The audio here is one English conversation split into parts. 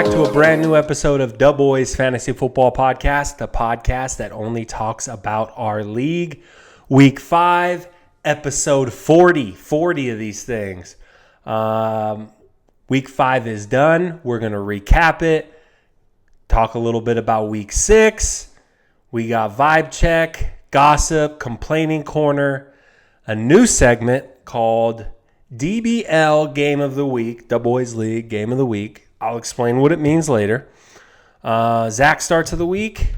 back to a brand new episode of Da Boys Fantasy Football Podcast, the podcast that only talks about our league. Week 5, episode 40. 40 of these things. Week 5 is done. We're going to recap it, talk a little bit about week 6. We got vibe check, gossip, complaining corner, a new segment called DBL Game of the Week, Da Boys League Game of the Week. I'll explain what it means later. Zach starts of the week.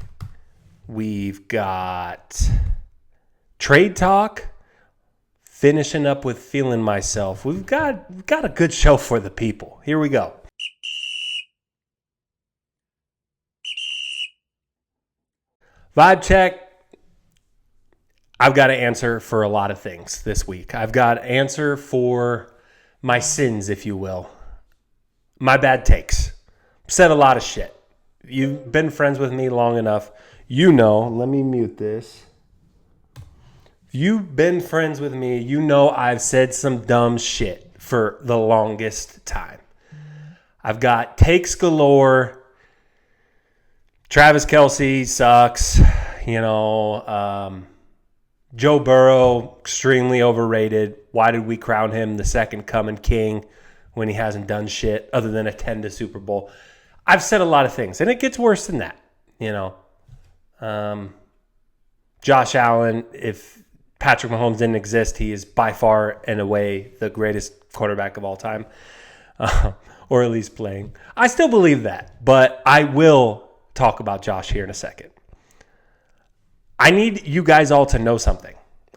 We've got trade talk. Finishing up with feeling myself. We've got a good show for the people. Here we go. Vibe check. I've got to answer for a lot of things this week. I've got to answer for my sins, if you will. My bad takes. Said a lot of shit. You've been friends with me long enough. You know. Let me mute this. If you've been friends with me, you know I've said some dumb shit for the longest time. I've got takes galore. Travis Kelce sucks. Joe Burrow, extremely overrated. Why did we crown him the second coming king when he hasn't done shit other than attend a Super Bowl? I've said a lot of things, and it gets worse than that. Josh Allen, if Patrick Mahomes didn't exist, he is by far and away the greatest quarterback of all time, or at least playing. I still believe that, but I will talk about Josh here in a second. I need you guys all to know something.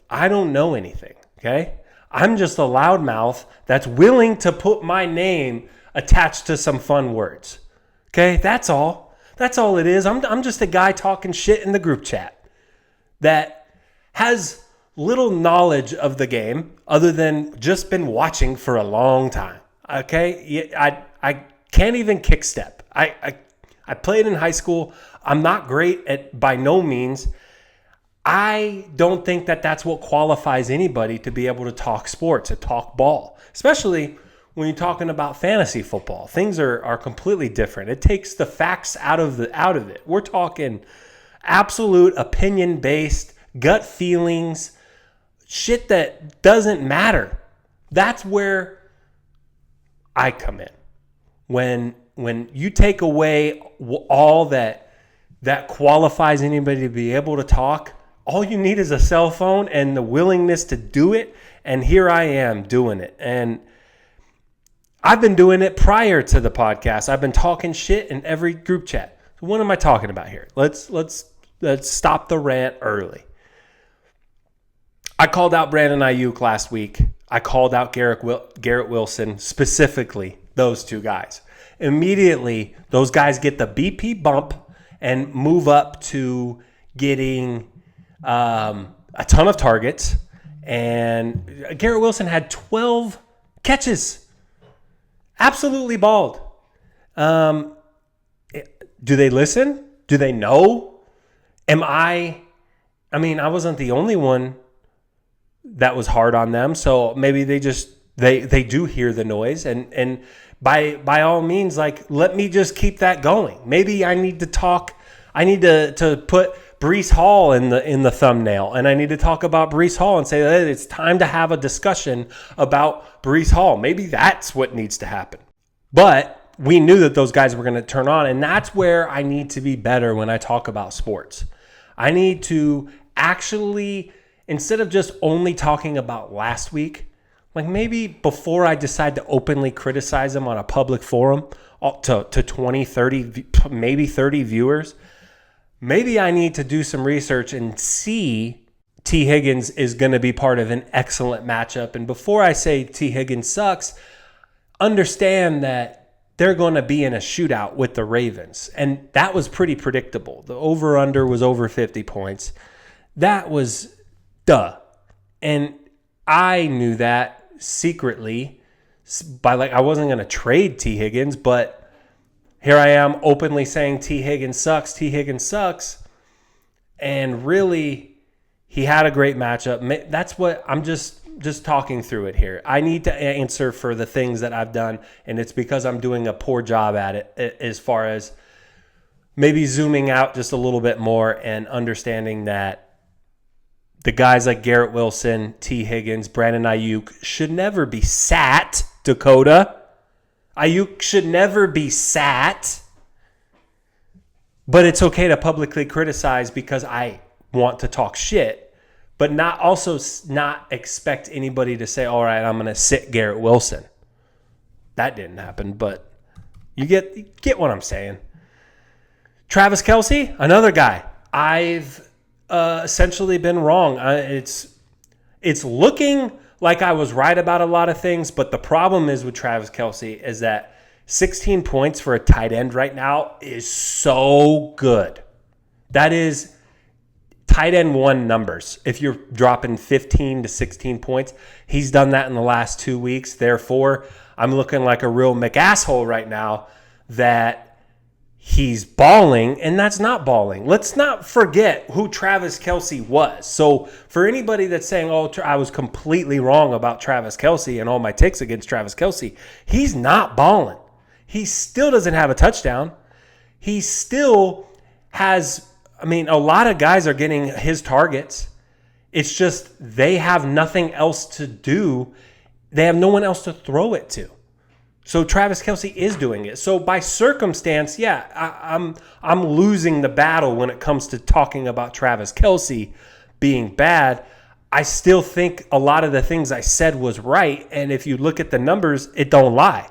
I don't know anything, okay? I'm just a loudmouth that's willing to put my name attached to some fun words, okay? That's all. That's all it is. I'm just a guy talking shit in the group chat that has little knowledge of the game other than just been watching for a long time, okay? I can't even kick step. I played in high school. I'm not great at by no means. I don't think that that's what qualifies anybody to be able to talk sports, to talk ball, especially when you're talking about fantasy football. Things are completely different. It takes the facts out of it. We're talking absolute opinion-based, gut feelings, shit that doesn't matter. That's where I come in. When you take away all that qualifies anybody to be able to talk, all you need is a cell phone and the willingness to do it. And here I am doing it. And I've been doing it prior to the podcast. I've been talking shit in every group chat. So what am I talking about here? Let's stop the rant early. I called out Brandon Ayuk last week. I called out Garrett Wilson, specifically those two guys. Immediately, those guys get the BP bump and move up to getting a ton of targets, and Garrett Wilson had 12 catches. Absolutely balled. Do they listen? Do they know? I wasn't the only one that was hard on them, so maybe they do hear the noise, and by all means, let me just keep that going. Maybe I need to put Breece Hall in the thumbnail, and I need to talk about Breece Hall and say that it's time to have a discussion about Breece Hall. Maybe that's what needs to happen. But we knew that those guys were going to turn on, and that's where I need to be better when I talk about sports. I need to actually, instead of just only talking about last week, maybe before I decide to openly criticize them on a public forum to 20, 30, maybe 30 viewers, maybe I need to do some research and see T. Higgins is going to be part of an excellent matchup. And before I say T. Higgins sucks, understand that they're going to be in a shootout with the Ravens. And that was pretty predictable. The over-under was over 50 points. That was duh. And I knew that secretly I wasn't going to trade T. Higgins, but here I am openly saying T. Higgins sucks. And really, he had a great matchup. That's what I'm just just talking through it here. I need to answer for the things that I've done, and it's because I'm doing a poor job at it as far as maybe zooming out just a little bit more and understanding that the guys like Garrett Wilson, T. Higgins, Brandon Ayuk should never be sat, Dakota. Ayuk should never be sat. But it's okay to publicly criticize because I want to talk shit, but not expect anybody to say, all right, I'm going to sit Garrett Wilson. That didn't happen, but you get what I'm saying. Travis Kelce, another guy. I've essentially been wrong. It's looking like I was right about a lot of things, but the problem is with Travis Kelce is that 16 points for a tight end right now is so good. That is tight end one numbers. If you're dropping 15 to 16 points, he's done that in the last 2 weeks. Therefore, I'm looking like a real McAsshole right now that he's balling, and that's not balling. Let's not forget who Travis Kelce was. So for anybody that's saying, oh, I was completely wrong about Travis Kelce and all my takes against Travis Kelce, he's not balling. He still doesn't have a touchdown. He still has, a lot of guys are getting his targets. It's just they have nothing else to do. They have no one else to throw it to. So Travis Kelce is doing it. So by circumstance, I'm losing the battle when it comes to talking about Travis Kelce being bad. I still think a lot of the things I said was right. And if you look at the numbers, it don't lie.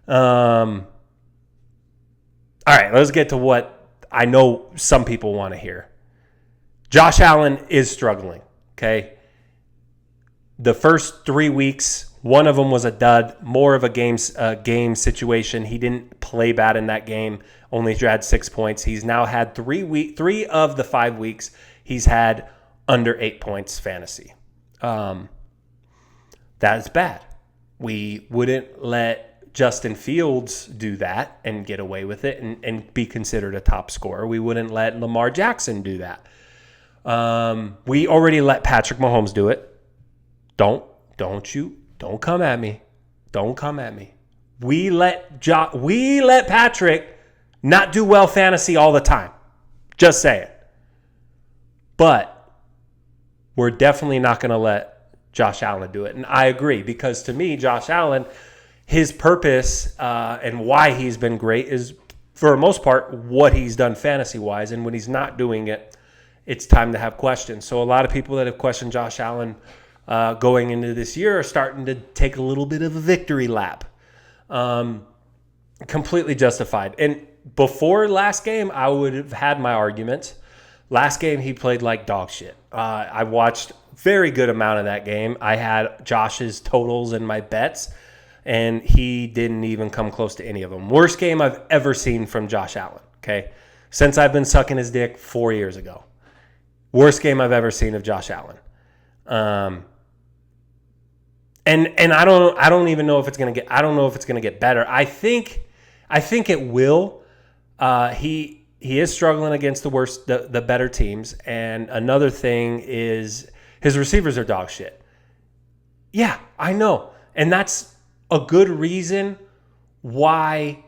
All right, let's get to what I know some people want to hear. Josh Allen is struggling, okay? The first 3 weeks, one of them was a dud, more of a game situation. He didn't play bad in that game, only had 6 points. He's now had 3 of the 5 weeks, he's had under 8 points fantasy. That is bad. We wouldn't let Justin Fields do that and get away with it and be considered a top scorer. We wouldn't let Lamar Jackson do that. We already let Patrick Mahomes do it. Don't come at me. Don't come at me. We let Patrick not do well fantasy all the time. Just say it. But we're definitely not going to let Josh Allen do it. And I agree, because to me, Josh Allen, his purpose and why he's been great is, for the most part, what he's done fantasy-wise. And when he's not doing it, it's time to have questions. So a lot of people that have questioned Josh Allen going into this year are starting to take a little bit of a victory lap. Completely justified. And before last game, I would have had my arguments. Last game, he played like dog shit. I watched very good amount of that game. I had Josh's totals in my bets, and he didn't even come close to any of them. Worst game I've ever seen from Josh Allen, okay? Since I've been sucking his dick 4 years ago. Worst game I've ever seen of Josh Allen. And I don't even know if it's gonna get better. I think it will. He is struggling against the better teams. And another thing is his receivers are dog shit. Yeah, I know. And that's a good reason why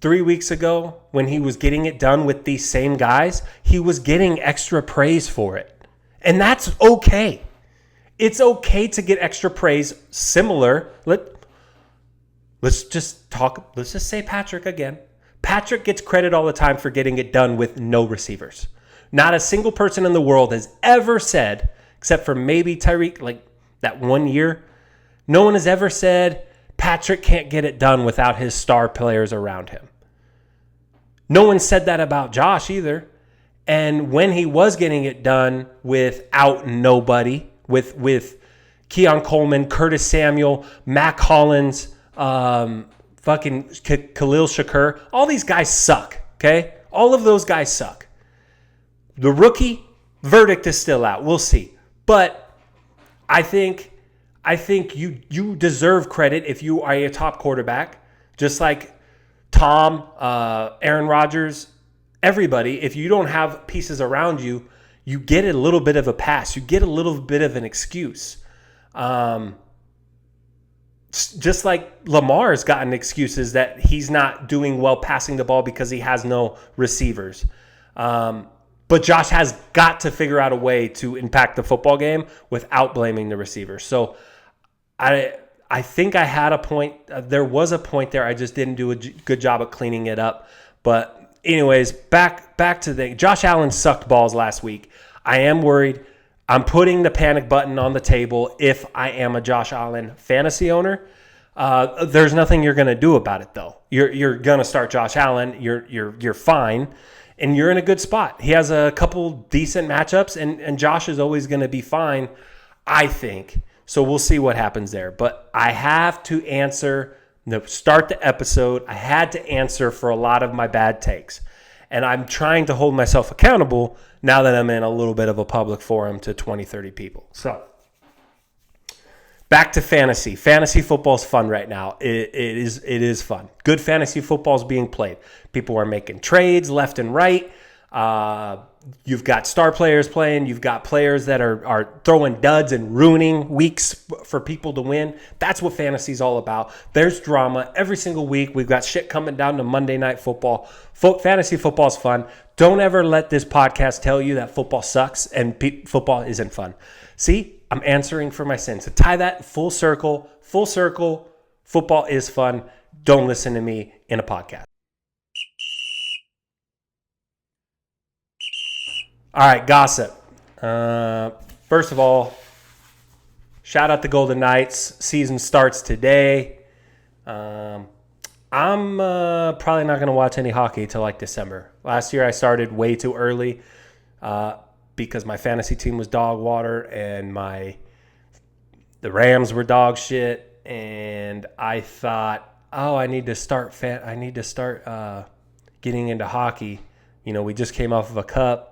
3 weeks ago, when he was getting it done with these same guys, he was getting extra praise for it. And that's okay. It's okay to get extra praise. Similar. Let's just say Patrick again. Patrick gets credit all the time for getting it done with no receivers. Not a single person in the world has ever said, except for maybe Tyreek, like that 1 year, no one has ever said Patrick can't get it done without his star players around him. No one said that about Josh either. And when he was getting it done without nobody, with Keon Coleman, Curtis Samuel, Mac Hollins, fucking Khalil Shakur, all these guys suck, okay? All of those guys suck. The rookie verdict is still out. We'll see. But I think you deserve credit if you are a top quarterback, just like Tom, Aaron Rodgers, everybody. If you don't have pieces around you, you get a little bit of a pass. You get a little bit of an excuse. Just like Lamar's gotten excuses that he's not doing well passing the ball because he has no receivers. But Josh has got to figure out a way to impact the football game without blaming the receivers. So I think I had a point. There was a point there. I just didn't do a good job of cleaning it up. But anyways, back to the Josh Allen sucked balls last week. I am worried. I'm putting the panic button on the table if I am a Josh Allen fantasy owner. There's nothing you're going to do about it, though. You're going to start Josh Allen. You're fine, and you're in a good spot. He has a couple decent matchups, and Josh is always going to be fine, I think. So we'll see what happens there. But I have to answer, start the episode, I had to answer for a lot of my bad takes. And I'm trying to hold myself accountable now that I'm in a little bit of a public forum to 20, 30 people. So back to fantasy. Fantasy football is fun right now. It is fun. Good fantasy football is being played. People are making trades left and right. You've got star players playing. You've got players that are throwing duds and ruining weeks for people to win. That's what fantasy is all about. There's drama every single week. We've got shit coming down to Monday Night Football. Fantasy football is fun. Don't ever let this podcast tell you that football sucks and football isn't fun. See, I'm answering for my sins. To tie that full circle, football is fun. Don't listen to me in a podcast. All right, gossip. First of all, shout out the Golden Knights. Season starts today. I'm probably not going to watch any hockey till like December. Last year I started way too early because my fantasy team was dog water and the Rams were dog shit, and I thought, I need to start getting into hockey. You know, we just came off of a cup.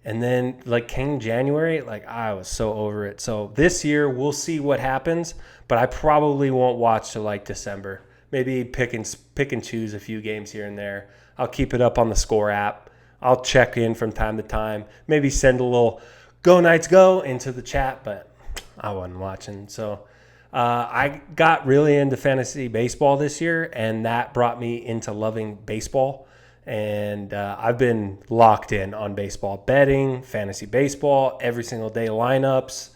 And then, came January, I was so over it. So this year, we'll see what happens, but I probably won't watch till, December. Maybe pick and choose a few games here and there. I'll keep it up on the Score app. I'll check in from time to time. Maybe send a little "Go Knights Go" into the chat, but I wasn't watching. So I got really into fantasy baseball this year, and that brought me into loving baseball. And I've been locked in on baseball betting, fantasy baseball, every single day lineups.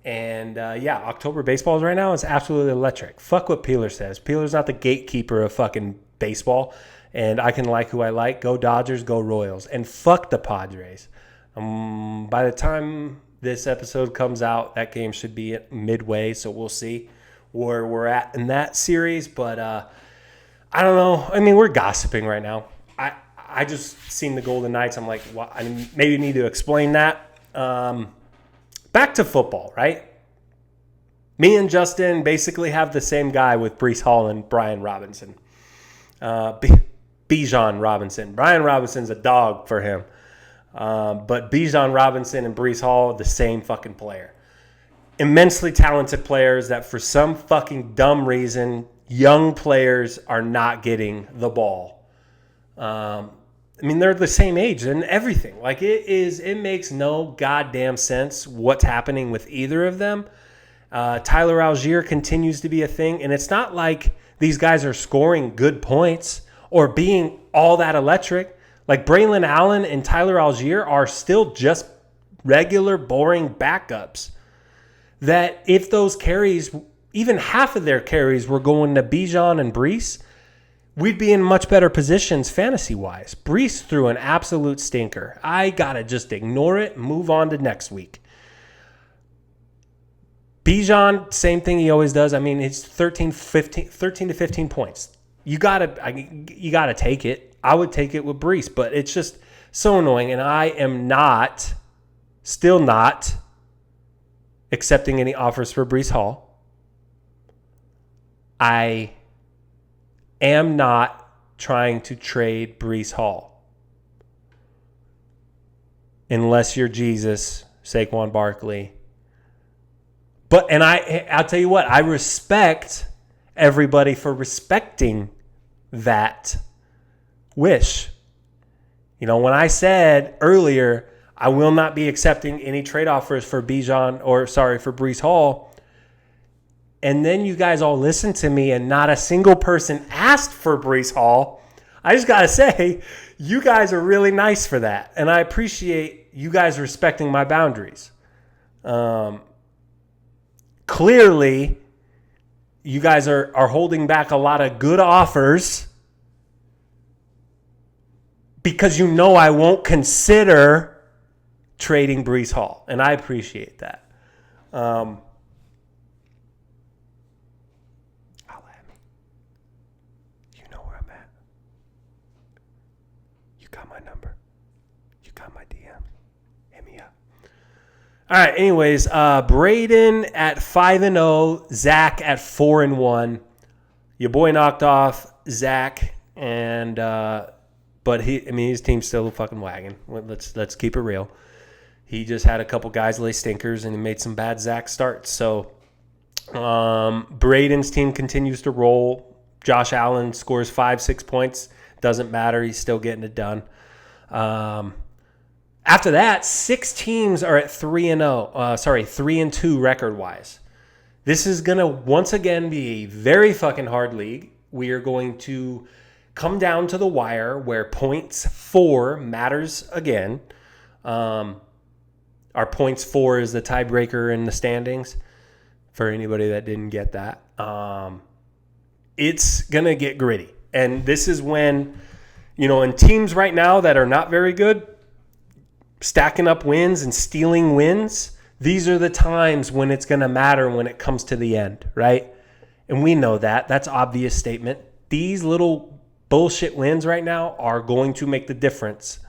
And October baseballs right now is absolutely electric. Fuck what Peeler says. Peeler's not the gatekeeper of fucking baseball. And I can like who I like. Go Dodgers, go Royals. And fuck the Padres. By the time this episode comes out, that game should be at midway. So we'll see where we're at in that series. But I don't know. I mean, we're gossiping right now. I just seen the Golden Knights. I'm like, well, I maybe need to explain that. Back to football, right? Me and Justin basically have the same guy with Breece Hall and Brian Robinson. Bijan Robinson. Brian Robinson's a dog for him. But Bijan Robinson and Breece Hall, the same fucking player. Immensely talented players that for some fucking dumb reason, young players are not getting the ball. They're the same age and everything. It makes no goddamn sense what's happening with either of them. Tyler Algier continues to be a thing, and it's not like these guys are scoring good points or being all that electric. Braylon Allen and Tyler Algier are still just regular, boring backups. That if those carries, even half of their carries were going to Bijan and Breece, we'd be in much better positions fantasy-wise. Breece threw an absolute stinker. I got to just ignore it and move on to next week. Bijan, same thing he always does. It's 13 to 15 points. You got to take it. I would take it with Breece, but it's just so annoying. And I am still not accepting any offers for Breece Hall. I am not trying to trade Breece Hall. Unless you're Jesus, Saquon Barkley. And I'll tell you what, I respect everybody for respecting that wish. You know, when I said earlier, I will not be accepting any trade offers for Breece Hall, and then you guys all listened to me and not a single person asked for Breece Hall, I just got to say, you guys are really nice for that. And I appreciate you guys respecting my boundaries. Clearly, you guys are holding back a lot of good offers because you know I won't consider trading Breece Hall. And I appreciate that. Holla at me. You know where I'm at. You got my number. You got my DM. Hit me up. All right. Anyways, Braden at 5-0, Zach at 4-1. Your boy knocked off Zach, and but his team's still fucking wagging. Let's keep it real. He just had a couple guys lay stinkers, and he made some bad Zach starts. So Braden's team continues to roll. Josh Allen scores 5-6 points. Doesn't matter. He's still getting it done. After that, 6 teams are at 3-2 record-wise. This is going to once again be a very fucking hard league. We are going to come down to the wire where points 4 matters again. Our points 4 is the tiebreaker in the standings for anybody that didn't get that. It's going to get gritty. And this is when, in teams right now that are not very good, stacking up wins and stealing wins, these are the times when it's going to matter when it comes to the end, right? And we know that. That's an obvious statement. These little bullshit wins right now are going to make the difference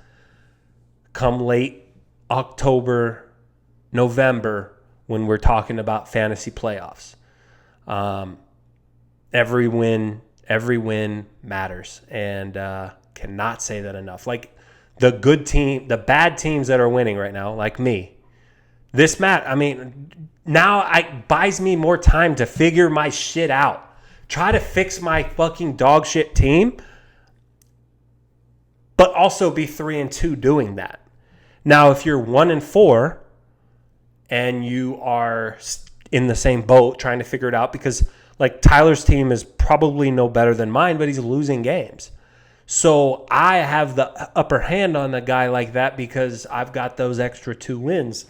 come late October, November, when we're talking about fantasy playoffs. Every win matters, and cannot say that enough. Like the bad teams that are winning right now, like me, now it buys me more time to figure my shit out. Try to fix my fucking dog shit team, but also be 3-2 doing that. Now, if you're 1-4 and you are in the same boat trying to figure it out, because like Tyler's team is probably no better than mine, but he's losing games. So I have the upper hand on a guy like that because I've got those extra 2 wins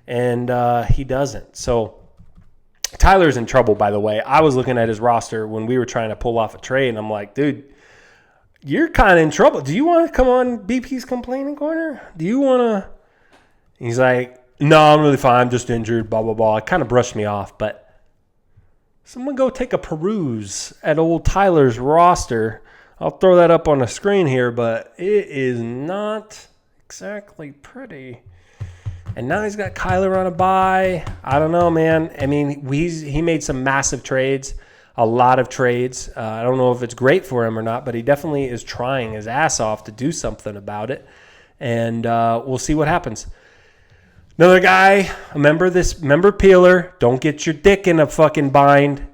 and he doesn't. So Tyler's in trouble, by the way. I was looking at his roster when we were trying to pull off a trade, and I'm like, dude, you're kind of in trouble. Do you want to come on BP's complaining corner? Do you want to? He's like, no, I'm really fine. I'm just injured, blah, blah, blah. It kind of brushed me off, but someone go take a peruse at old Tyler's roster. I'll throw that up on the screen here, but it is not exactly pretty. And now he's got Kyler on a bye. I don't know, man. I mean, he made some massive trades. A lot of trades. I don't know if it's great for him or not, but he definitely is trying his ass off to do something about it. And we'll see what happens. Another guy, member Peeler, don't get your dick in a fucking bind.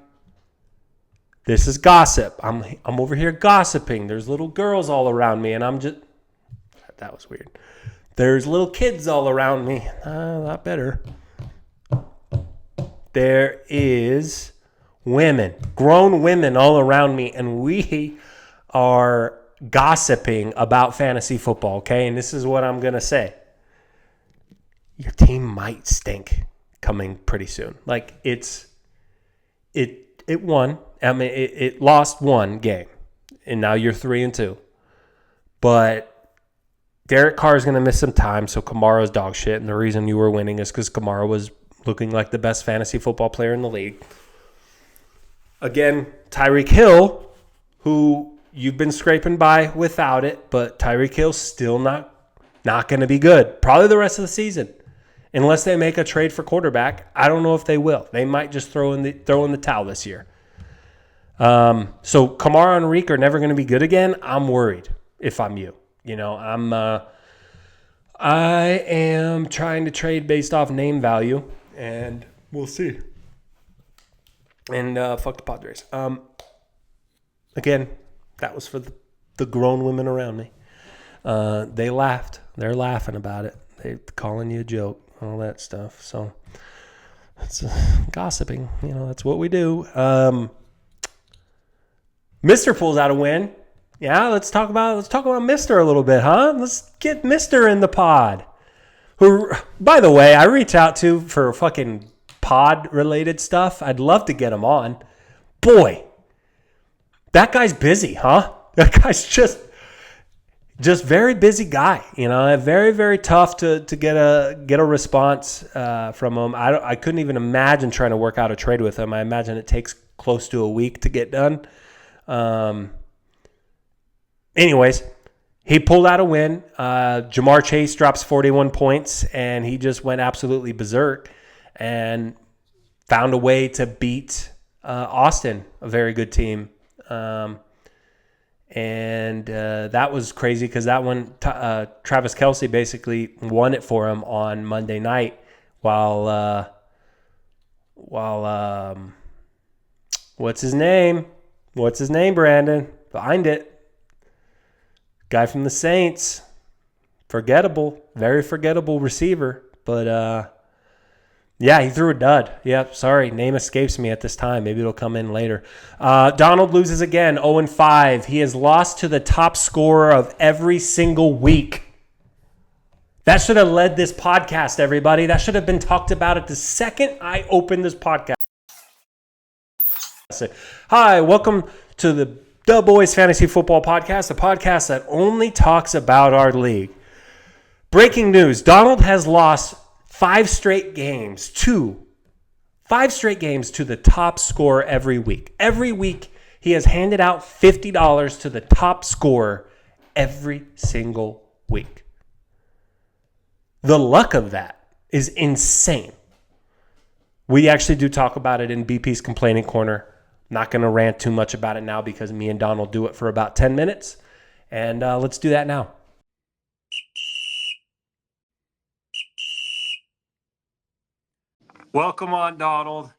This is gossip. I'm over here gossiping. There's little girls all around me, and I'm just... That was weird. There's little kids all around me. A lot better. There is... grown women all around me, and we are gossiping about fantasy football, okay? And this is what I'm going to say. Your team might stink coming pretty soon. Like, it won. I mean, it lost one game, and now you're 3-2. But Derek Carr is going to miss some time, so Kamara's dog shit, and the reason you were winning is because Kamara was looking like the best fantasy football player in the league. Again, Tyreek Hill, who you've been scraping by without it, but Tyreek Hill's still not going to be good. Probably the rest of the season. Unless they make a trade for quarterback. I don't know if they will. They might just throw in the towel this year. So Kamara and Reek are never going to be good again. I'm worried if I'm you. I am trying to trade based off name value, and we'll see. And fuck the Padres. Again, that was for the grown women around me. They laughed. They're laughing about it. They're calling you a joke, all that stuff. So It's gossiping. That's what we do. Mister pulls out a win. Yeah, let's talk about Mister a little bit, huh? Let's get Mister in the pod. Who, by the way, I reach out to for fucking pod related stuff. I'd love to get him on. Boy, that guy's busy, huh? That guy's just very busy guy. Very, very tough to get a response from him. I couldn't even imagine trying to work out a trade with him. I imagine it takes close to a week to get done. Anyways, he pulled out a win. Jamar Chase drops 41 points, and he just went absolutely berserk and found a way to beat Austin, a very good team. And that was crazy because that one, Travis Kelce basically won it for him on Monday night while what's his name? What's his name, Brandon? Find it. Guy from the Saints. Forgettable. Very forgettable receiver. But, yeah, he threw a dud. Yeah, sorry. Name escapes me at this time. Maybe it'll come in later. Donald loses again, 0-5. He has lost to the top scorer of every single week. That should have led this podcast, everybody. That should have been talked about at the second I opened this podcast. Hi, welcome to the Boys Fantasy Football Podcast, the podcast that only talks about our league. Breaking news, Donald has lost 5 straight games to the top scorer every week. Every week, he has handed out $50 to the top scorer every single week. The luck of that is insane. We actually do talk about it in BP's Complaining Corner. Not going to rant too much about it now because me and Donald do it for about 10 minutes. And let's do that now. Welcome on, Donald.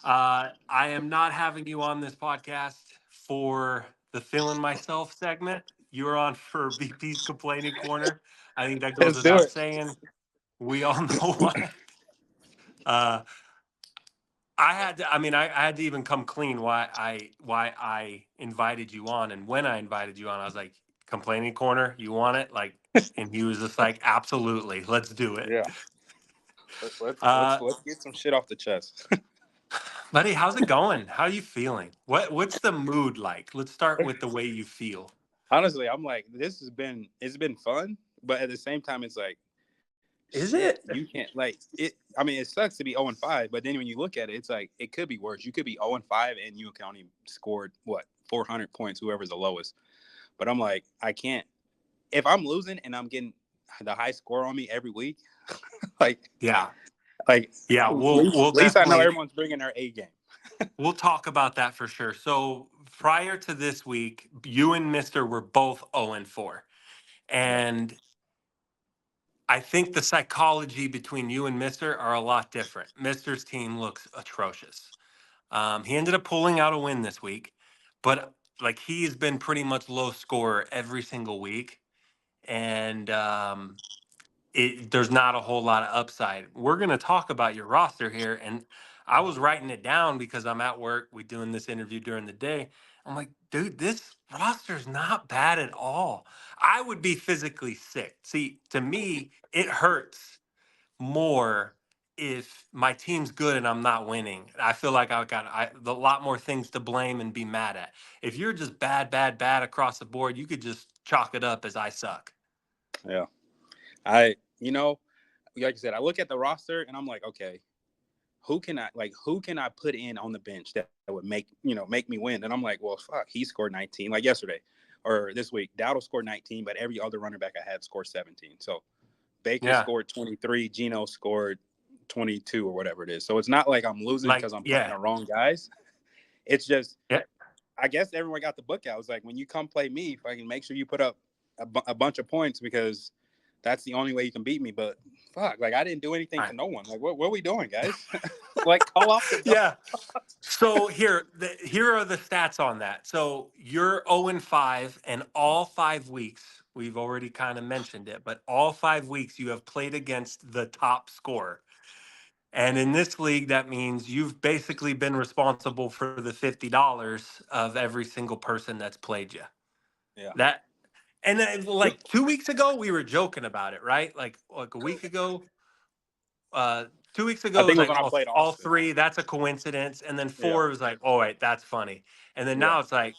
I am not having you on this podcast for the Feeling Myself segment. You're on for BP's Complaining Corner. I think that goes without saying. We all know why. I had to even come clean why I invited you on, and when I invited you on, I was like, "Complaining Corner, you want it?" And he was just like, "Absolutely, let's do it." Yeah, let's get some shit off the chest. Buddy, how's it going? How are you feeling? What's the mood like? Let's start with the way you feel. Honestly, I'm like, it's been fun, but at the same time, it's like, Is shit, it? you can't like it. I mean, it sucks to be 0-5, but then when you look at it, it's like it could be worse. You could be 0-5 and you can only scored 400 points, whoever's the lowest. But I'm like, I can't. If I'm losing and I'm getting the high score on me every week, like Yeah. like Yeah, at we'll least I know definitely everyone's bringing their A game. we'll talk about that for sure. So prior to this week, you and Mister were both 0-4. Yeah, And I think the psychology between you and Mister are a lot different. Mister's team looks atrocious. He ended up pulling out a win this week, but like he's been pretty much low scorer every single week, and there's not a whole lot of upside. We're gonna talk about your roster here, and I was writing it down because I'm at work. We doing this interview during the day. I'm like, dude, this roster's not bad at all. I would be physically sick. See, to me, it hurts more if my team's good and I'm not winning. I feel like a lot more things to blame and be mad at. If you're just bad, bad, bad across the board, you could just chalk it up as I suck. yeah. I like you said, I look at the roster and I'm like, okay, who can I put in on the bench that would make me win? And I'm like, well, fuck, he scored 19 like yesterday or this week. Dowdle scored 19, but every other running back I had scored 17. So Baker Yeah. scored 23, Geno scored 22 or whatever it is. So it's not like I'm losing because I'm playing Yeah. the wrong guys. It's just, Yeah. I guess everyone got the book out. It's like, when you come play me, if I can make sure you put up a bunch of points, because that's the only way you can beat me. But fuck, like I didn't do anything to no one. Like what are we doing, guys? Like call off the Yeah. So here are the stats on that. So you're 0-5, and all 5 weeks, we've already kind of mentioned it, but all 5 weeks you have played against the top scorer. And in this league, that means you've basically been responsible for the $50 of every single person that's played you. Yeah. That and then, like 2 weeks ago, we were joking about it, right? Like a week ago, 2 weeks I ago, it think was it was like when I played all Austin. three. That's a coincidence. And then Yeah. four was like, oh wait, that's funny. And then Yeah. now it's like,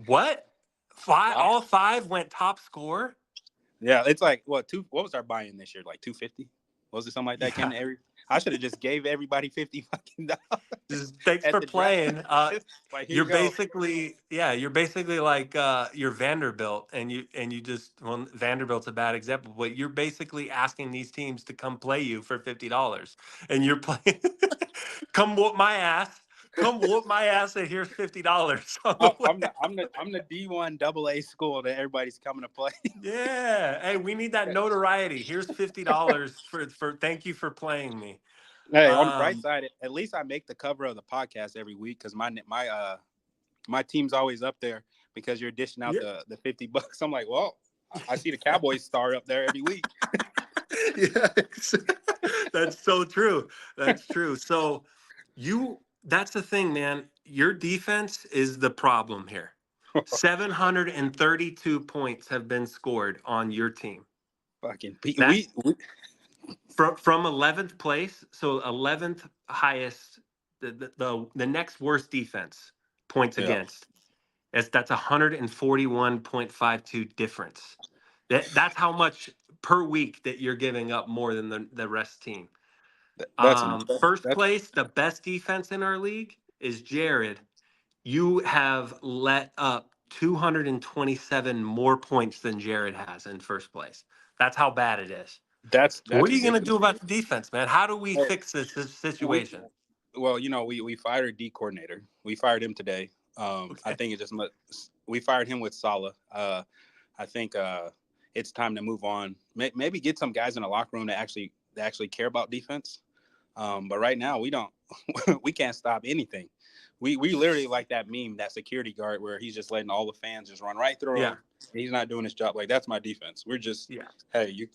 what? Five? Why? All five went top score. Yeah. It's like what was our buy-in this year? Like 250? Was it something like that? Came Yeah. to every I should have just gave everybody 50 fucking dollars Just thanks at for the draft. playing. Like, here You're you go. basically, yeah, you're basically like you're Vanderbilt, and you just, well, Vanderbilt's a bad example, but you're basically asking these teams to come play you for $50, and you're playing. Come whoop my ass. Come whoop my ass, and here's $50 on the way. I'm the D1 double A school that everybody's coming to play. Yeah, hey, we need that notoriety. Here's $50 for thank you for playing me. Hey, on the bright Um, side, at least I make the cover of the podcast every week because my team's always up there because you're dishing out yeah. the $50. I'm like, well, I see the Cowboys star up there every week. Yeah, that's so true. That's true. So that's the thing, man. Your defense is the problem here. 732 points have been scored on your team. Fucking That we from 11th place, so 11th highest, the next worst defense points yeah. against. That's 141.52 difference. That's how much per week that you're giving up more than the rest team. That's an First that's place, the best defense in our league is Jared. You have let up 227 more points than Jared has in first place. That's how bad it is. So what that's are you going to do ridiculous. about the defense, man? How do we Hey, fix this we situation? well, we fired a D coordinator. We fired him today. I Okay. think we fired him with Saleh. I think it's time to move on. Maybe get some guys in the locker room that actually care about defense. But right now we don't. We can't stop anything. We literally like that meme, that security guard where he's just letting all the fans just run right through Yeah. him. He's not doing his job. Like that's my defense. We're just, Yeah. hey,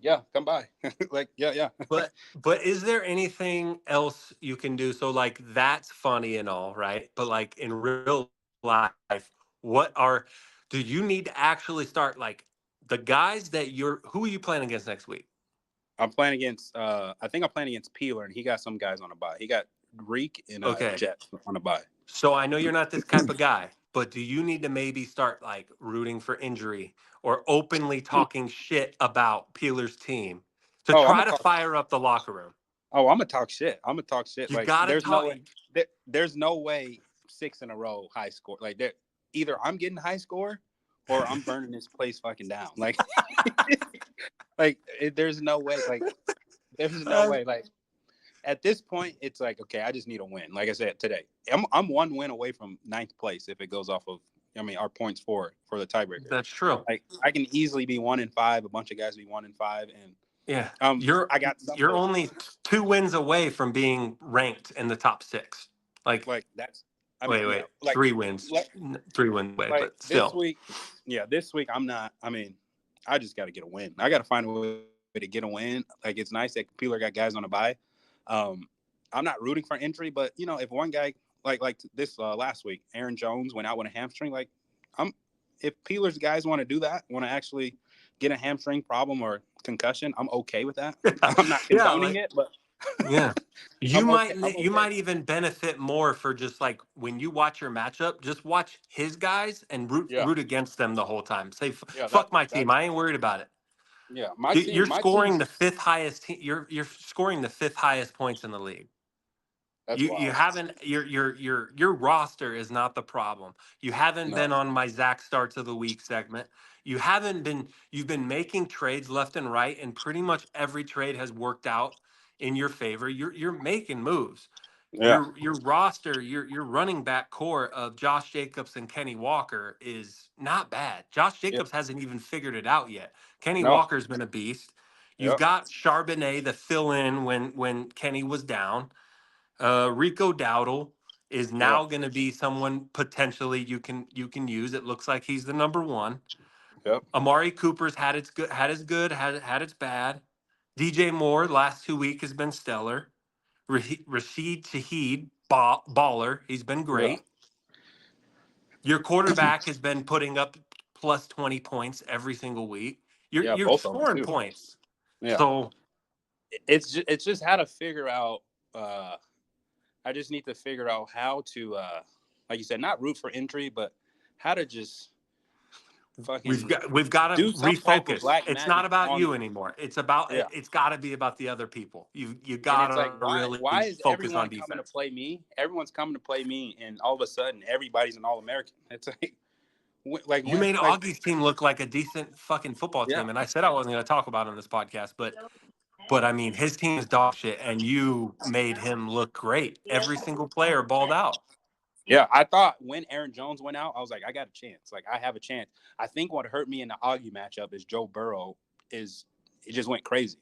yeah, come by. Like, yeah. But is there anything else you can do? So like that's funny and all, right? But like in real life, what are do you need to actually start like the guys that you're who are you playing against next week? I'm playing against. I think I'm playing against Peeler, and he got some guys on a bye. He got Reek and Okay. Jets on a bye. So I know you're not this type of guy, but do you need to maybe start like rooting for injury or openly talking shit about Peeler's team to Oh, I'm try gonna to talk. fire up the locker room? Oh, I'm gonna talk shit. I'm gonna talk shit. You Like, gotta there's no talk. way. There's no way 6 in a row high score. Like, either I'm getting high score or I'm burning this place fucking down. Like, there's no way. Like, there's no Uh, way. Like, at this point, it's like, okay, I just need a win. Like I said today, I'm one win away from ninth place if it goes off of. I mean, our points for the tiebreaker. that's true. Like, I can easily be 1-5. A bunch of guys be 1-5, and Yeah, I got some you're hope. only 2 wins away from being ranked in the top six. Like, Like that's. I mean, wait, yeah. Like, 3 wins, like 3 wins away, like but this still, week. Yeah, this week I'm not. I mean, I just got to get a win. I got to find a way to get a win. Like, it's nice that Peeler got guys on a bye. Um, I'm not rooting for injury, but if one guy like this last week, Aaron Jones went out with a hamstring. Like, I'm if Peeler's guys want to do that, want to actually get a hamstring problem or concussion, I'm okay with that. I'm not yeah, condoning it, but yeah. You I'm okay. might I'm you okay. might even benefit more for just like when you watch your matchup, just watch his guys and root Yeah, root against them the whole time. Say yeah. fuck my team. I ain't worried about it. Yeah. You're My scoring team's the fifth highest. You're scoring the fifth highest points in the league. that's You wild. haven't your roster is not the problem. You haven't No. been on my Zach starts of the week segment. You've been making trades left and right, and pretty much every trade has worked out in your favor. You're making moves. Yeah. Your roster, your running back core of Josh Jacobs and Kenny Walker is not bad. Josh Yeah. Jacobs hasn't even figured it out yet. Kenny No. Walker's been a beast. You've Yep. got Charbonnet to fill in when Kenny was down. Rico Dowdle is Yeah. now going to be someone potentially you can use. It looks like he's the number one. Yep. Amari Cooper's had its good, had its bad. DJ Moore last 2 weeks has been stellar. Rashid Shaheed, baller. He's been Yeah. great. Your quarterback has been putting up plus 20 points every single week. Yeah, You're both of them scoring too. points. Yeah. So It's just how to figure out I just need to figure out how to like you said, not root for injury, but how to just fucking we've got to do some type of refocus. black It's not magic about on you anymore. yeah. It's got to be about the other people. You And got it's like to really why is focus on everyone coming to defense. play me? Everyone's coming to play me, and all of a sudden everybody's an All American. It's like You made Augie's team look like a decent fucking football yeah. team, and I said I wasn't going to talk about it on this podcast, but I mean his team is dog shit, and you made him look great. Every single player balled out. Yeah, I thought when Aaron Jones went out, I was like, I got a chance. Like, I have a chance. I think what hurt me in the Augie matchup is Joe Burrow is it just went crazy.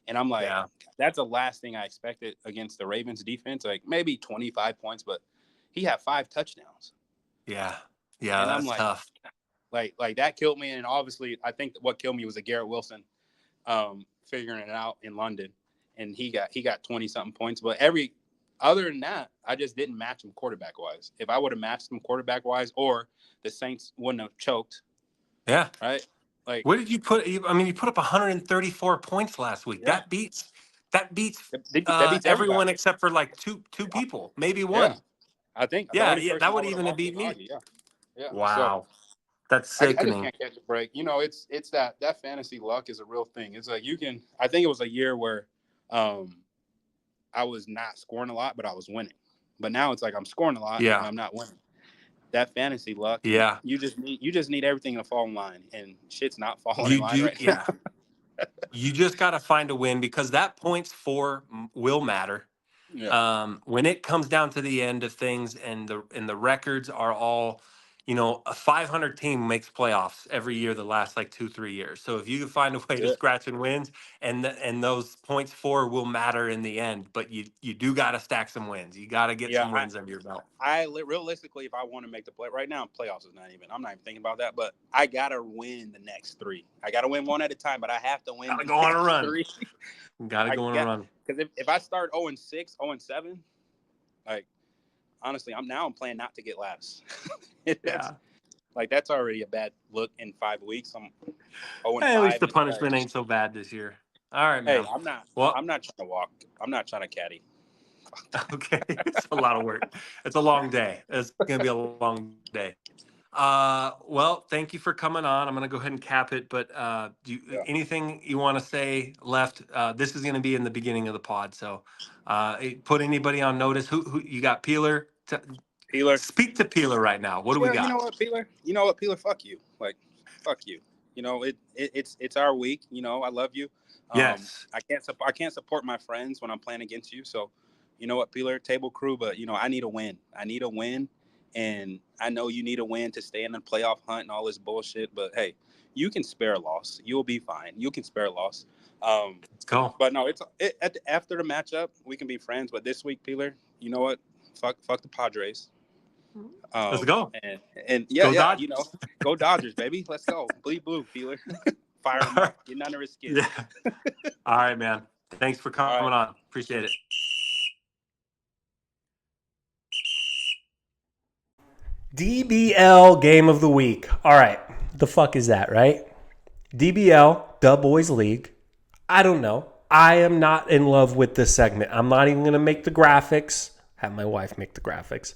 And I'm like, Yeah, that's the last thing I expected against the Ravens defense. Like maybe 25 points, but he had 5 touchdowns. yeah, And I'm that's tough. like that killed me. And obviously I think what killed me was a Garrett Wilson figuring it out in London. And he got 20 something points. But other than that, I just didn't match him quarterback wise. If I would have matched him quarterback wise, or the Saints wouldn't have choked, Yeah. right? Like, What did you put? I mean, you put up 134 points last week. yeah, That beats that beats everyone everybody. except for like two people, maybe Yeah, one. I think the Yeah, only yeah, person that I would would have even have lost was beat me. Augie. Yeah, yeah. So Wow, that's I just sickening. can't catch a break. You know, it's that fantasy luck is a real thing. It's like you can. I think it was a year where I was not scoring a lot, but I was winning. But now it's like I'm scoring a lot and Yeah, I'm not winning. That fantasy luck, and yeah. you just need everything to fall in line, and shit's not falling in line right now. Yeah. You just got to find a win because that points for will matter. Yeah, When it comes down to the end of things and the records are all, a 500 team makes playoffs every year the last like 2-3 years. So if you can find a way that's to it. scratch and wins, and those points for will matter in the end, but you do got to stack some wins. You got to get Yeah, some wins under your belt. realistically, if I want to make the play right now, playoffs is not even. I'm not even thinking about that. But I gotta win the next three. I gotta win one at a time, but I have to win Got to the go on a next run. three. Got to I go on a got run. because if I start 0-6, 0-7, like honestly, I'm playing not to get last. Yeah. That's already a bad look in 5 weeks. I'm 0 and Hey, at least 5, the and it's like, punishment ain't so bad this year. All right, hey, man. I'm not Well, I'm not trying to walk. I'm not trying to caddy. okay. It's a lot of work. It's a long day. It's going to be a long day. Well, thank you for coming on. I'm going to go ahead and cap it, but Yeah, anything you want to say left? This is going to be in the beginning of the pod. So put anybody on notice. Who you got? Peeler? Peeler. Speak to Peeler right now. What do we Yeah, you got? know what, Peeler? You know what, Peeler? Fuck you. Like, fuck you. You know it's our week. You know I love you. Yes. I can't support my friends when I'm playing against you. So, you know what, Peeler, table crew. But I need a win. I need a win, and I know you need a win to stay in the playoff hunt and all this bullshit. But hey, you can spare a loss. You'll be fine. You can spare a loss. Let's go. But no, after the matchup we can be friends. But this week, Peeler, you know what? Fuck the Padres. Let's go. And yeah, Go yeah, Dodgers. go Dodgers, baby. Let's go. Bleed blue, Peeler. Fire him up. Get under his skin. Yeah. All right, man. Thanks for All coming right. on. Appreciate it. DBL game of the week. All right. The fuck is that, right? DBL, the Boys League. I don't know. I am not in love with this segment. I'm not even going to make the graphics. Have my wife make the graphics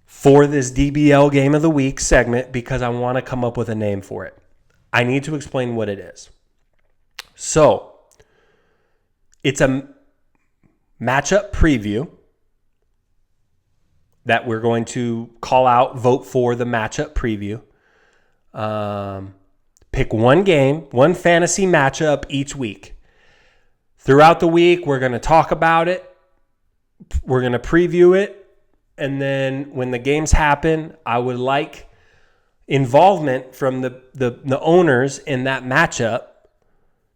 for this DBL game of the week segment because I want to come up with a name for it. I need to explain what it is. So, it's a matchup preview that we're going to call out, vote for the matchup preview. Pick one game, one fantasy matchup each week. Throughout the week, we're going to talk about it. We're going to preview it. And then when the games happen, I would like involvement from the owners in that matchup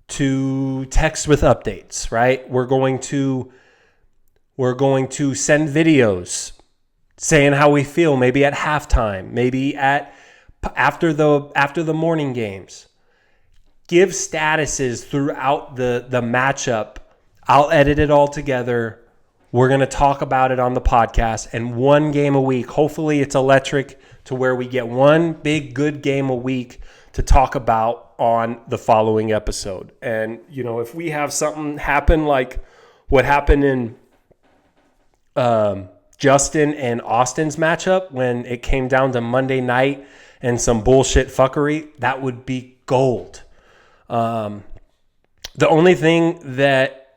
to text with updates, right? We're going to send videos saying how we feel, maybe at halftime, maybe after the morning games. give statuses throughout the matchup. I'll edit it all together. We're going to talk about it on the podcast, and one game a week. Hopefully it's electric to where we get one big good game a week to talk about on the following episode. And, if we have something happen like what happened in Justin and Austin's matchup when it came down to Monday night and some bullshit fuckery, that would be gold. The only thing that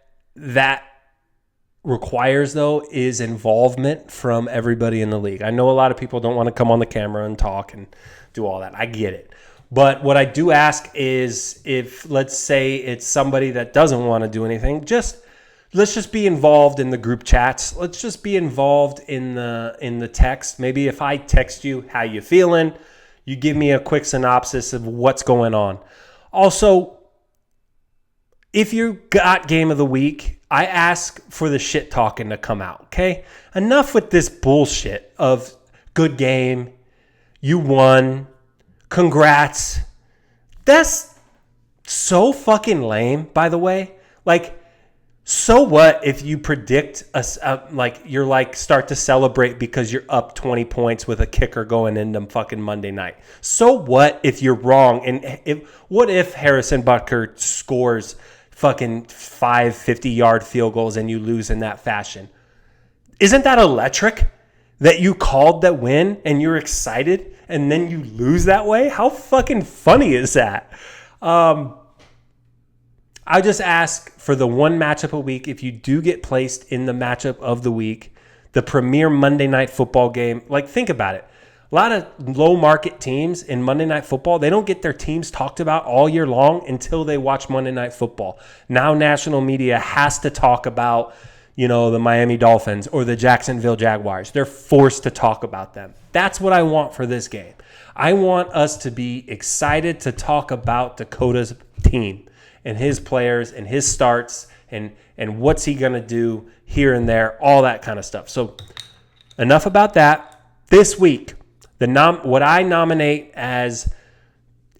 requires, though, is involvement from everybody in the league. I know a lot of people don't want to come on the camera and talk and do all that. I get it. But what I do ask is, if, let's say, it's somebody that doesn't want to do anything, let's just be involved in the group chats. Let's just be involved in the text. Maybe if I text you, how you feeling? You give me a quick synopsis of what's going on. Also, if you got game of the week, I ask for the shit talking to come out, okay? Enough with this bullshit of good game, you won, congrats. That's so fucking lame, by the way. Like, so what if you predict you're start to celebrate because you're up 20 points with a kicker going into fucking Monday night? So what if you're wrong? And what if Harrison Butker scores fucking 5 50-yard field goals and you lose in that fashion? Isn't that electric? That you called that win and you're excited and then you lose that way? How fucking funny is that? I just ask for the one matchup a week. If you do get placed in the matchup of the week, the premier Monday Night Football game, think about it. A lot of low market teams in Monday Night Football, they don't get their teams talked about all year long until they watch Monday Night Football. Now national media has to talk about, the Miami Dolphins or the Jacksonville Jaguars. They're forced to talk about them. That's what I want for this game. I want us to be excited to talk about Dakota's team and his players and his starts and what's he going to do here and there, all that kind of stuff. So enough about that. This week, what I nominate as,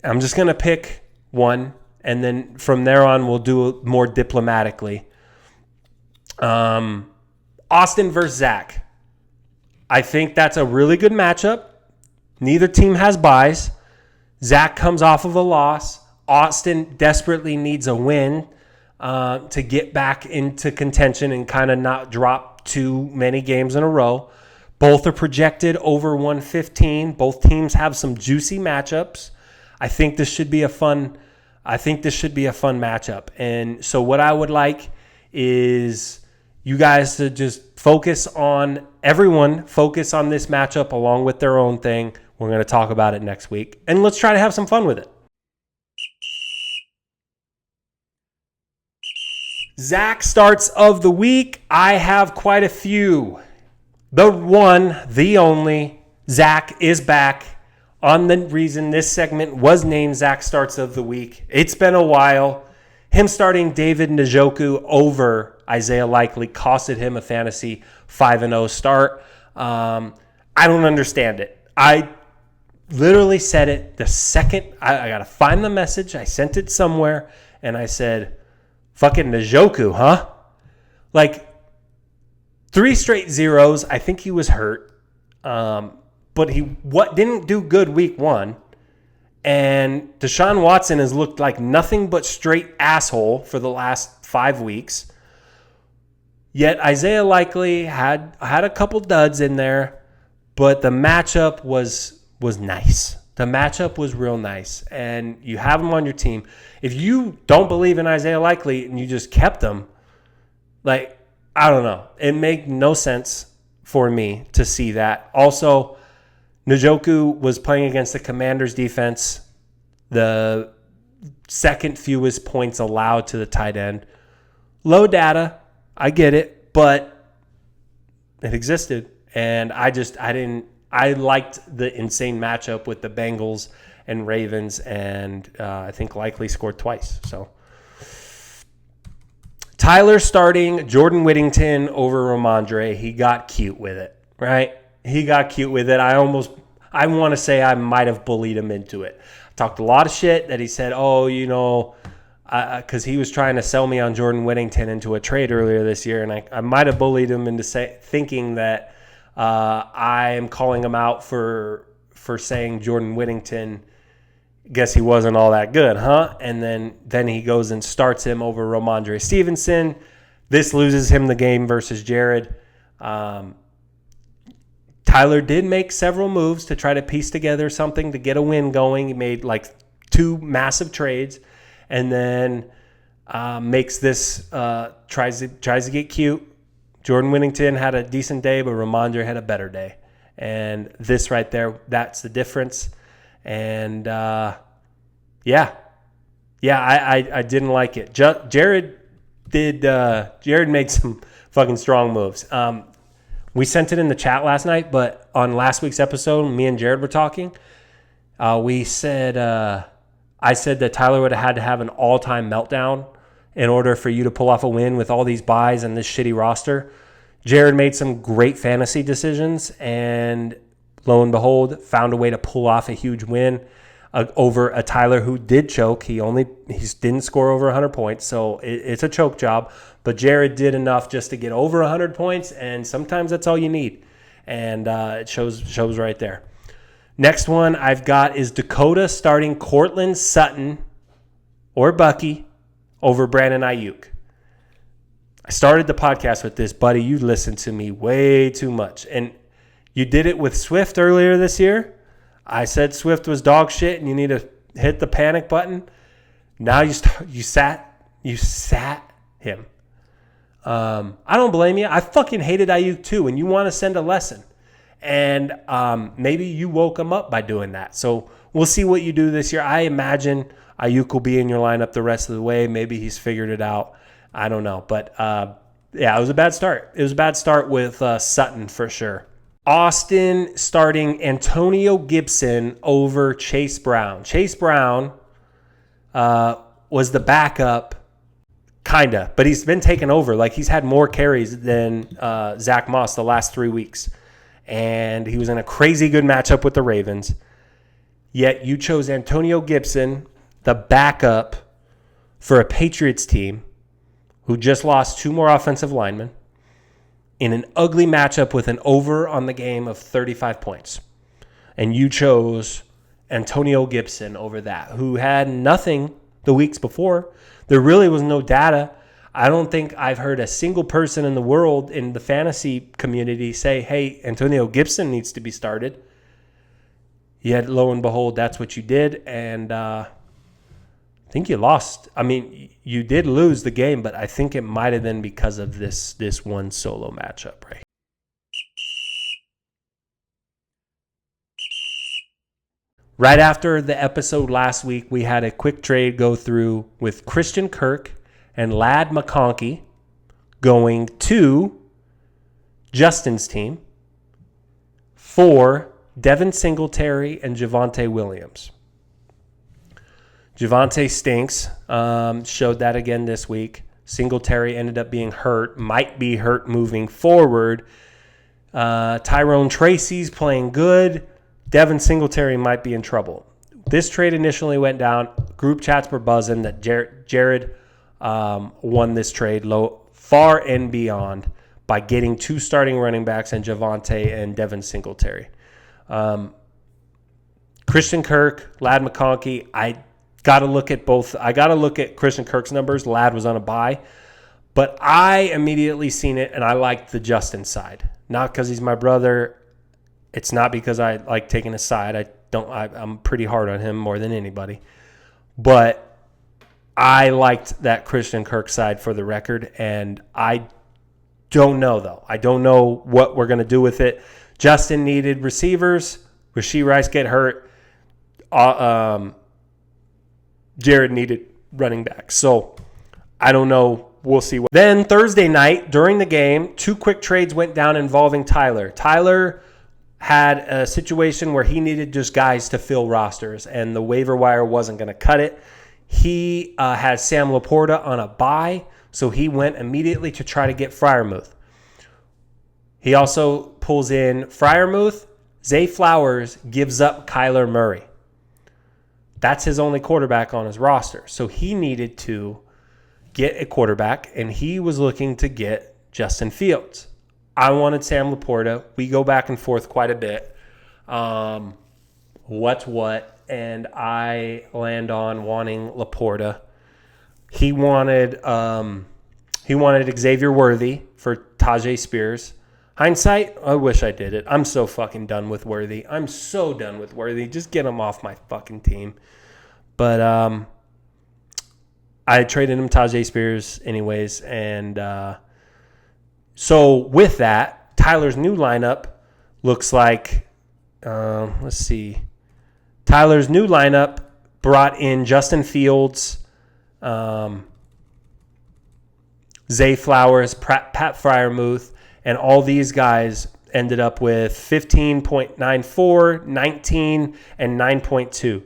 I'm just going to pick one, and then from there on we'll do it more diplomatically. Austin versus Zach. I think that's a really good matchup. Neither team has buys. Zach comes off of a loss. Austin desperately needs a win to get back into contention and kind of not drop too many games in a row. Both are projected over 115. Both teams have some juicy matchups. I think this should be a fun matchup. And so what I would like is you guys to just focus on this matchup along with their own thing. We're going to talk about it next week. And let's try to have some fun with it. Zach starts of the week. I have quite a few. The one, the only, Zach is back. On the reason this segment was named Zach Starts of the Week. It's been a while. Him starting David Njoku over Isaiah Likely costed him a fantasy 5-0 start. I don't understand it. I literally said it the second. I got to find the message. I sent it somewhere, and I said, fucking Njoku, huh? 3 straight zeros. I think he was hurt. But he didn't do good week 1. And Deshaun Watson has looked like nothing but straight asshole for the last 5 weeks. Yet Isaiah Likely had a couple duds in there, but the matchup was nice. The matchup was real nice, and you have him on your team. If you don't believe in Isaiah Likely and you just kept him, I don't know. It made no sense for me to see that. Also, Njoku was playing against the Commanders defense, the second fewest points allowed to the tight end. Low data, I get it, but it existed. And I liked the insane matchup with the Bengals and Ravens, and I think Likely scored twice. So Tyler starting Jordan Whittington over Ramondre. He got cute with it, right? He got cute with it. I want to say I might have bullied him into it. talked a lot of shit that he said, because he was trying to sell me on Jordan Whittington into a trade earlier this year, and I might have bullied him into thinking that I am calling him out for saying Jordan Whittington, guess he wasn't all that good, huh? And then he goes and starts him over Ramondre Stevenson. This loses him the game versus Jared. Tyler did make several moves to try to piece together something to get a win going. He made like 2 massive trades, and then makes this tries to get cute. Jordan Whittington had a decent day, but Ramondre had a better day, and this right there, that's the difference. And I didn't like it. Jared made some fucking strong moves. We sent it in the chat last night, but on last week's episode, me and Jared were talking. I said that Tyler would have had to have an all-time meltdown in order for you to pull off a win with all these buys and this shitty roster. Jared made some great fantasy decisions, and lo and behold, found a way to pull off a huge win over a Tyler who did choke. He didn't score over 100 points, so it's a choke job. But Jared did enough just to get over 100 points, and sometimes that's all you need. And it shows right there. Next one I've got is Dakota starting Cortland Sutton or Bucky over Brandon Ayuk. I started the podcast with this, buddy. You listened to me way too much. And you did it with Swift earlier this year. I said Swift was dog shit and you need to hit the panic button. Now you sat him. I don't blame you. I fucking hated Ayuk too, and you want to send a lesson. And maybe you woke him up by doing that. So we'll see what you do this year. I imagine Ayuk will be in your lineup the rest of the way. Maybe he's figured it out. I don't know. But, it was a bad start. It was a bad start with Sutton for sure. Austin starting Antonio Gibson over Chase Brown. Chase Brown was the backup, kind of, but he's been taken over. Like, he's had more carries than Zach Moss the last 3 weeks. And he was in a crazy good matchup with the Ravens. Yet you chose Antonio Gibson, the backup for a Patriots team who just lost 2 more offensive linemen, in an ugly matchup with an over on the game of 35 points. And you chose Antonio Gibson over that, who had nothing the weeks before. There really was no data. I don't think I've heard a single person in the world in the fantasy community say, hey, Antonio Gibson needs to be started. Yet, lo and behold, that's what you did. And I think you lost. I mean, you did lose the game, but I think it might have been because of this one solo matchup, right? Right after the episode last week, we had a quick trade go through with Christian Kirk and Ladd McConkey going to Justin's team for Devin Singletary and Javonte Williams. Javonte stinks. Showed that again this week. Singletary ended up being hurt. Might be hurt moving forward. Tyrone Tracy's playing good. Devin Singletary might be in trouble. This trade initially went down. Group chats were buzzing that Jared won this trade far and beyond by getting 2 starting running backs and Javonte and Devin Singletary. Christian Kirk, Ladd McConkey, I got to look at both. I got to look at Christian Kirk's numbers. Ladd was on a bye. But I immediately seen it, and I liked the Justin side. Not because he's my brother. It's not because I like taking a side. I'm pretty hard on him more than anybody. But I liked that Christian Kirk side for the record, and I don't know, though. I don't know what we're going to do with it. Justin needed receivers. Rashee Rice get hurt. Jared needed running back. So I don't know. We'll see. Then Thursday night during the game, 2 quick trades went down involving Tyler. Tyler had a situation where he needed just guys to fill rosters, and the waiver wire wasn't going to cut it. He had Sam Laporta on a bye, so he went immediately to try to get Freiermuth. He also pulls in Freiermuth. Zay Flowers gives up Kyler Murray. That's his only quarterback on his roster. So he needed to get a quarterback, and he was looking to get Justin Fields. I wanted Sam Laporta. We go back and forth quite a bit. What's what? And I land on wanting Laporta. He wanted Xavier Worthy for Tajay Spears. Hindsight, I wish I did it. I'm so fucking done with Worthy. I'm so done with Worthy. Just get him off my fucking team. But I traded him Tajay Spears anyways. And so with that, Tyler's new lineup looks like, let's see. Tyler's new lineup brought in Justin Fields, Zay Flowers, Pat Freiermuth, and all these guys ended up with 15.94, 19, and 9.2.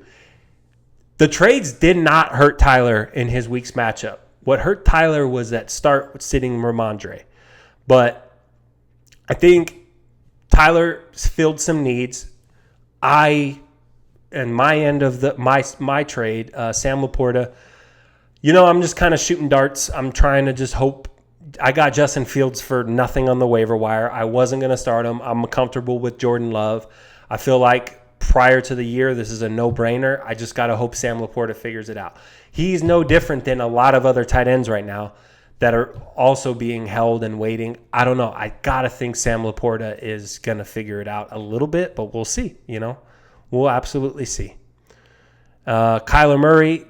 The trades did not hurt Tyler in his week's matchup. What hurt Tyler was that start sitting Ramondre. But I think Tyler filled some needs. And my end of my trade, Sam Laporta, I'm just kind of shooting darts. I'm trying to just hope. I got Justin Fields for nothing on the waiver wire. I wasn't going to start him. I'm comfortable with Jordan Love. I feel like prior to the year, this is a no-brainer. I just got to hope Sam Laporta figures it out. He's no different than a lot of other tight ends right now that are also being held and waiting. I don't know. I got to think Sam Laporta is going to figure it out a little bit, but we'll see, We'll absolutely see. Kyler Murray,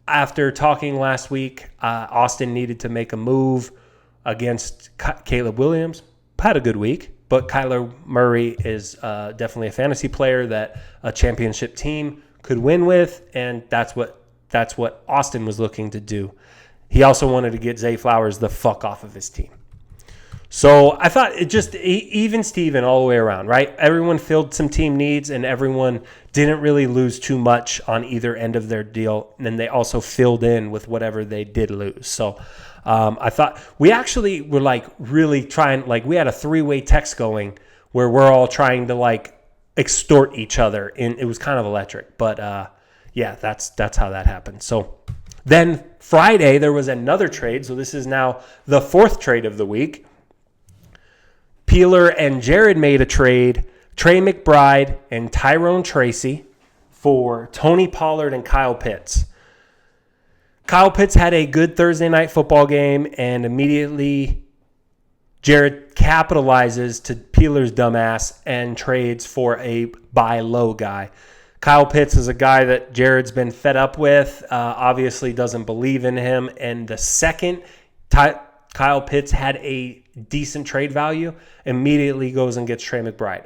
after talking last week, Austin needed to make a move against Caleb Williams. Had a good week, but Kyler Murray is definitely a fantasy player that a championship team could win with, and that's what Austin was looking to do. He also wanted to get Zay Flowers the fuck off of his team. So I thought it just even Steven all the way around, right? Everyone filled some team needs, and everyone didn't really lose too much on either end of their deal. And then they also filled in with whatever they did lose. So I thought we actually were really trying, we had a 3-way text going where we're all trying to extort each other. And it was kind of electric. But yeah, that's how that happened. So then Friday, there was another trade. So this is now the 4th trade of the week. Peeler and Jared made a trade, Trey McBride and Tyrone Tracy for Tony Pollard and Kyle Pitts. Kyle Pitts had a good Thursday night football game, and immediately Jared capitalizes to Peeler's dumbass and trades for a buy low guy. Kyle Pitts is a guy that Jared's been fed up with, obviously doesn't believe in him, and the second Kyle Pitts had a decent trade value, immediately goes and gets Trey McBride.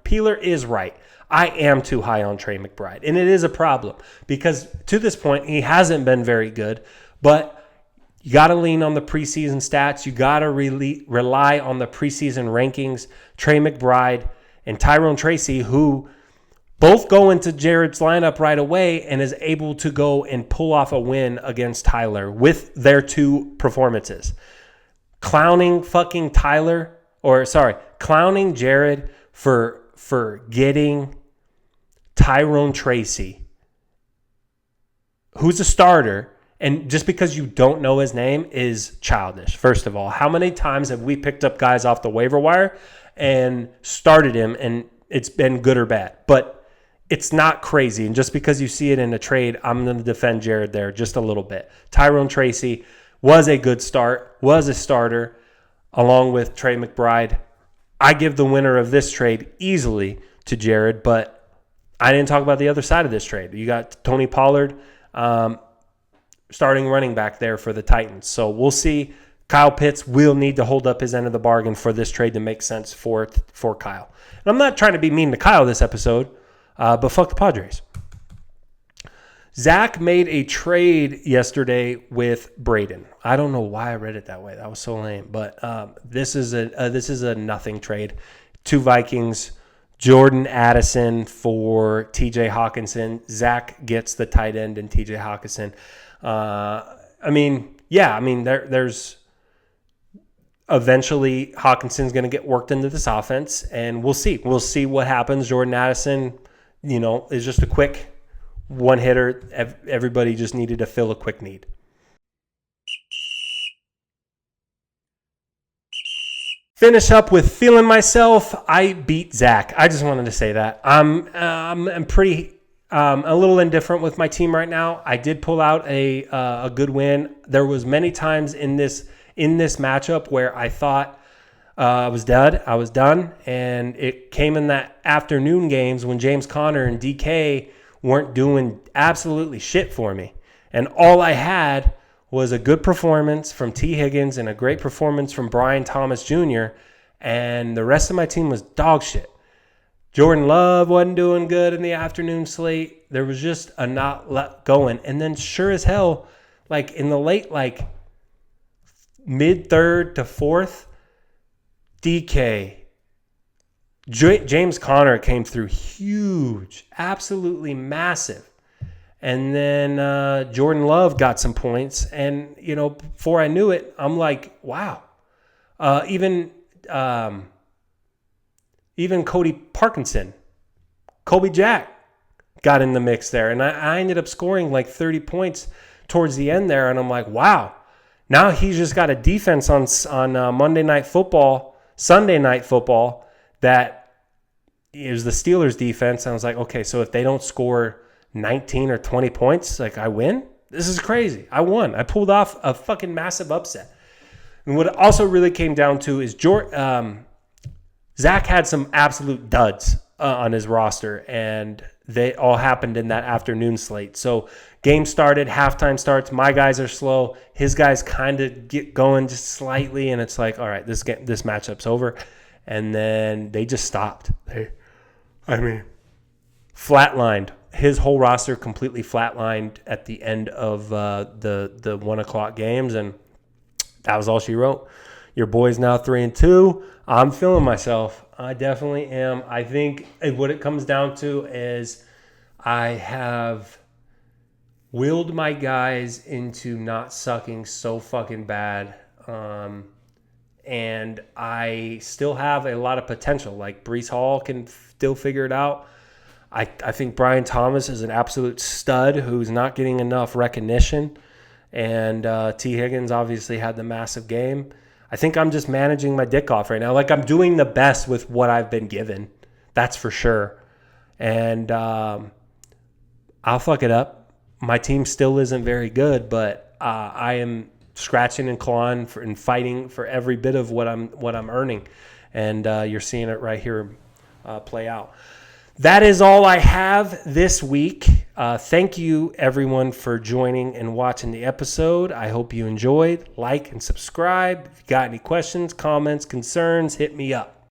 Peeler is right. I am too high on Trey McBride, and it is a problem because to this point, he hasn't been very good, but you got to lean on the preseason stats. You got to rely on the preseason rankings. Trey McBride and Tyrone Tracy, who both go into Jared's lineup right away and is able to go and pull off a win against Tyler with their 2 performances. Clowning Jared for getting Tyrone Tracy, who's a starter, and just because you don't know his name is childish. First of all, how many times have we picked up guys off the waiver wire and started him and it's been good or bad? But it's not crazy. And just because you see it in a trade, I'm going to defend Jared there just a little bit. Tyrone Tracy was a good start, was a starter, along with Trey McBride. I give the winner of this trade easily to Jared, but I didn't talk about the other side of this trade. You got Tony Pollard, starting running back there for the Titans. So we'll see. Kyle Pitts will need to hold up his end of the bargain for this trade to make sense for Kyle. And I'm not trying to be mean to Kyle this episode, but fuck the Padres. Zach made a trade yesterday with Braden. I don't know why I read it that way. That was so lame. But this is a nothing trade. 2 Vikings, Jordan Addison for TJ Hawkinson. Zach gets the tight end and TJ Hawkinson. There's eventually Hawkinson's going to get worked into this offense, and we'll see. We'll see what happens. Jordan Addison, is just a quick one hitter. Everybody just needed to fill a quick need. Finish up with feeling myself. I beat Zach. I just wanted to say that. I'm pretty a little indifferent with my team right now. I did pull out a good win. There was many times in this matchup where I thought I was dead. I was done, and it came in that afternoon games when James Conner and DK weren't doing absolutely shit for me, and all I had was a good performance from T. Higgins and a great performance from Brian Thomas Jr., and the rest of my team was dog shit. Jordan Love wasn't doing good in the afternoon slate. There was just a not going. And then sure as hell, like in the late, like mid-third to fourth, DK, James Conner came through huge, absolutely massive. And then Jordan Love got some points. And, before I knew it, I'm like, wow. Even Cody Parkinson, Kobe Jack got in the mix there. And I ended up scoring like 30 points towards the end there. And I'm like, wow. Now he's just got a defense on Sunday Night Football that is the Steelers defense. And I was like, okay, so if they don't score 19 or 20 points, like I win? This is crazy. I won. I pulled off a fucking massive upset. And what it also really came down to is Zach had some absolute duds on his roster, and they all happened in that afternoon slate. So game started, halftime starts, my guys are slow. His guys kind of get going just slightly, and it's like, all right, this matchup's over. And then they just stopped. Flatlined. His whole roster completely flatlined at the end of the 1 o'clock games, and that was all she wrote. Your boy's now 3-2. I'm feeling myself. I definitely am. I think what it comes down to is I have willed my guys into not sucking so fucking bad. And I still have a lot of potential. Like Breece Hall can still figure it out. I think Brian Thomas is an absolute stud who's not getting enough recognition. And T. Higgins obviously had the massive game. I think I'm just managing my dick off right now. Like I'm doing the best with what I've been given. That's for sure. And I'll fuck it up. My team still isn't very good, but I am scratching and clawing and fighting for every bit of what I'm earning. And you're seeing it right here play out. That is all I have this week. Thank you, everyone, for joining and watching the episode. I hope you enjoyed. Like and subscribe. If you got any questions, comments, concerns, hit me up.